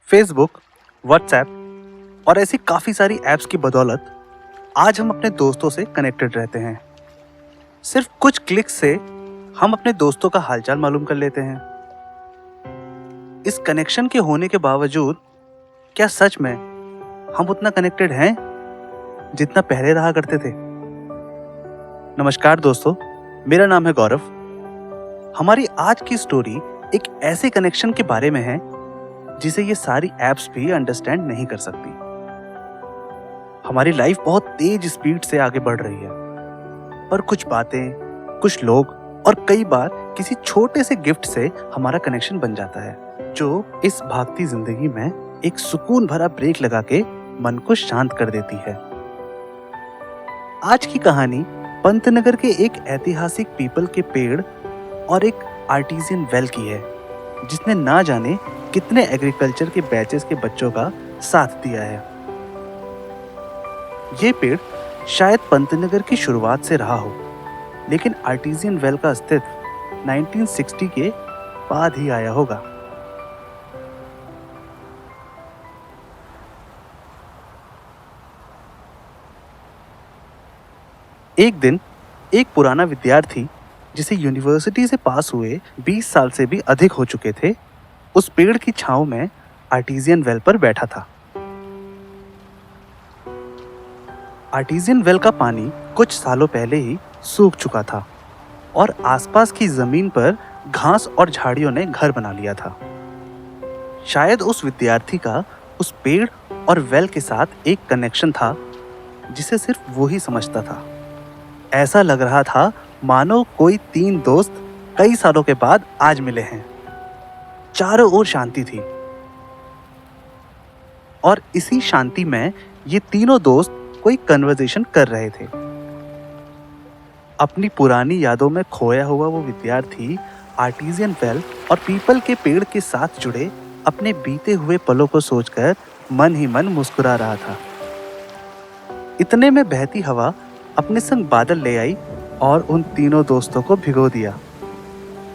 Facebook, WhatsApp और ऐसी काफ़ी सारी ऐप्स की बदौलत आज हम अपने दोस्तों से कनेक्टेड रहते हैं। सिर्फ कुछ क्लिक से हम अपने दोस्तों का हालचाल मालूम कर लेते हैं। इस कनेक्शन के होने के बावजूद क्या सच में हम उतना कनेक्टेड हैं जितना पहले रहा करते थे? नमस्कार दोस्तों, मेरा नाम है गौरव। हमारी आज की स्टोरी एक ऐसे कनेक्शन के बारे में है जिसे ये सारी ऐप्स भी अंडरस्टैंड नहीं कर सकती। हमारी लाइफ बहुत तेज स्पीड से आगे बढ़ रही है, पर कुछ बातें, कुछ लोग और कई बार किसी छोटे से गिफ्ट से हमारा कनेक्शन बन जाता है, जो इस भागती जिंदगी में एक सुकून भरा ब्रेक लगा के मन को शांत कर देती है। आज की कहानी पंतनगर के एक ऐतिहासिक पीपल के पेड़ और एक आर्टिजियन वेल की है, जिसने ना जाने कितने एग्रीकल्चर के बैचेस के बच्चों का साथ दिया है। ये पेड़ शायद पंतनगर की शुरुआत से रहा हो, लेकिन आर्टिजियन वेल का अस्तित्व 1960 के बाद ही आया होगा। एक दिन एक पुराना विद्यार्थी, जिसे यूनिवर्सिटी से पास हुए 20 साल से भी अधिक हो चुके थे, उस पेड़ की छांव में आर्टिजियन वेल पर बैठा था। आर्टिजियन वेल का पानी कुछ सालों पहले ही सूख चुका था और आसपास की जमीन पर घास और झाड़ियों ने घर बना लिया था। शायद उस विद्यार्थी का उस पेड़ और वेल के साथ एक कनेक्शन था जिसे सिर्फ वो ही समझता था। ऐसा लग रहा था मानो कोई 3 दोस्त कई सालों के बाद आज मिले हैं। चारों ओर शांति थी और इसी शांति में ये तीनों दोस्त कोई कन्वर्सेशन कर रहे थे। अपनी पुरानी यादों में खोया हुआ वो विद्यार्थी आर्टिजियन वेल और पीपल के पेड़ के साथ जुड़े अपने बीते हुए पलों को सोचकर मन ही मन मुस्कुरा रहा था। इतने में बहती हवा अपने संग बादल ले आई और उन तीनों दोस्तों को भिगो दिया।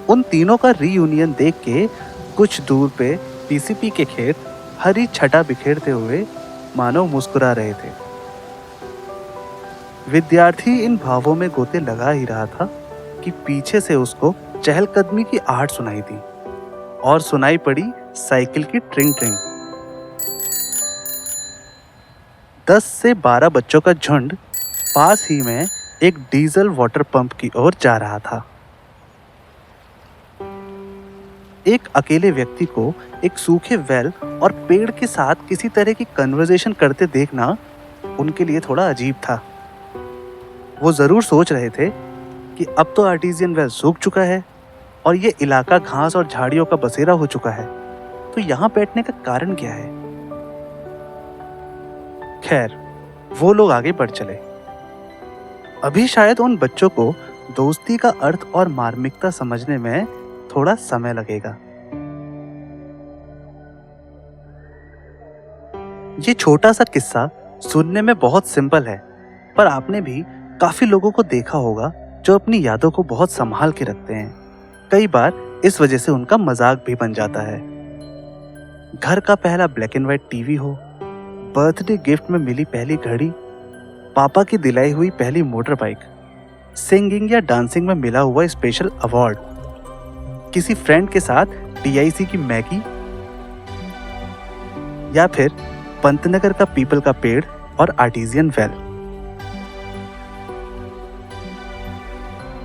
उन तीनों का रीयूनियन देख के कुछ दूर पे पीसीपी के खेत हरी छटा बिखेरते हुए मानो मुस्कुरा रहे थे। विद्यार्थी इन भावों में गोते लगा ही रहा था कि पीछे से उसको चहलकदमी की आहट सुनाई दी और सुनाई पड़ी साइकिल की ट्रिंग ट्रिंग। 10 से 12 बच्चों का झुंड पास ही में एक डीजल वाटर पंप की ओर जा रहा था। एक अकेले व्यक्ति को एक सूखे वेल और पेड़ के साथ किसी तरह की कन्वर्सेशन करते देखना उनके लिए थोड़ा अजीब था। वो जरूर सोच रहे थे कि अब तो आर्टिजियन वेल सूख चुका है और ये इलाका घास और झाड़ियों का बसेरा हो चुका है, तो यहाँ बैठने का कारण क्या है? खैर, वो लोग आगे बढ़ चले। अभी शायद उन बच्चों को दोस्ती का अर्थ और मार्मिकता समझने में थोड़ा समय लगेगा। ये छोटा सा किस्सा सुनने में बहुत सिंपल है, पर आपने भी काफी लोगों को देखा होगा जो अपनी यादों को बहुत संभाल के रखते हैं। कई बार इस वजह से उनका मजाक भी बन जाता है। घर का पहला ब्लैक एंड व्हाइट टीवी हो, बर्थडे गिफ्ट में मिली पहली घड़ी, पापा की दिलाई हुई पहली मोटर बाइक, सिंगिंग या डांसिंग में मिला हुआ स्पेशल अवार्ड, किसी फ्रेंड के साथ टीआईसी की मैगी, या फिर पंतनगर का पीपल का पेड़ और आर्टिजियन वेल।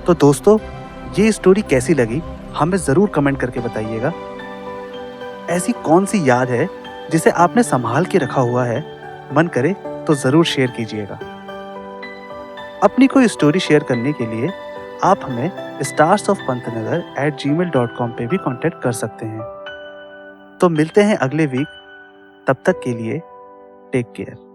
तो दोस्तों, ये स्टोरी कैसी लगी हमें जरूर कमेंट करके बताइएगा। ऐसी कौन सी याद है जिसे आपने संभाल के रखा हुआ है? मन करे तो जरूर शेयर कीजिएगा। अपनी कोई स्टोरी शेयर करने के लिए आप हमें starsofpantnagar@gmail.com पे भी कांटेक्ट कर सकते हैं। तो मिलते हैं अगले वीक। तब तक के लिए टेक केयर।